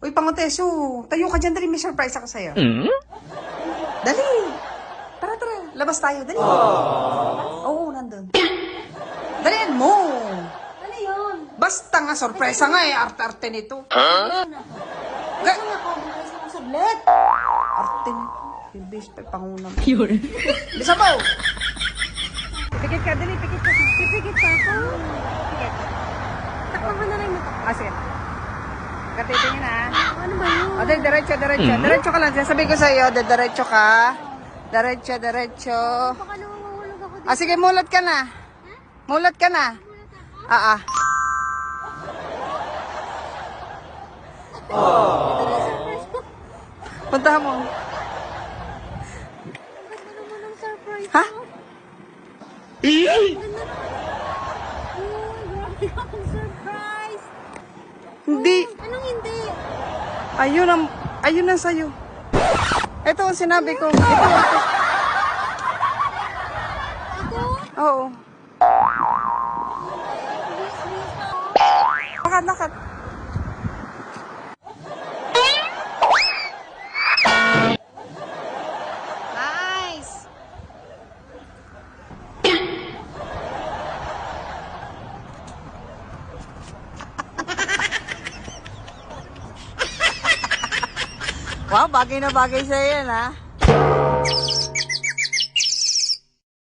Uy, Pangoteso, tayo ka dyan, dali, may surprise ako sa'yo. Dali! Tara, labas tayo, dali. Oo, nandun. Dalian mo! Ano yun? Basta nga, sorpresa nga eh, arte-arte nito. Ano? Ga- Gusto nga ako, bukas ako saglit. Arte nito. Bilbis pa, pangunam. Yun. Bisa mo! Pikit ka, dali, pikit ka. Pipigit pa ako. Pipigit. Takpan mo na lang yung Ah, sige. Katitingin na. Ano ba yun? O, dali, diretso. Diretso ka lang. Sabi ko sa'yo, diretso ka. Diretso. Baka namamahulog ako dito. Ah, sige, mulat ka na. Mulat ka na. Ah. Surprise ko. Puntahan mo. Ganda naman ang surprise Ha? ko. Uy, grabe akong surprise. Hindi. Anong hindi? Ayun ang sa'yo. Ito ang sinabi ko. Ito ang... Ako? Oo. Bis. Nakat. Nice. Wow, bagay na bagay sa'yo yan, ha?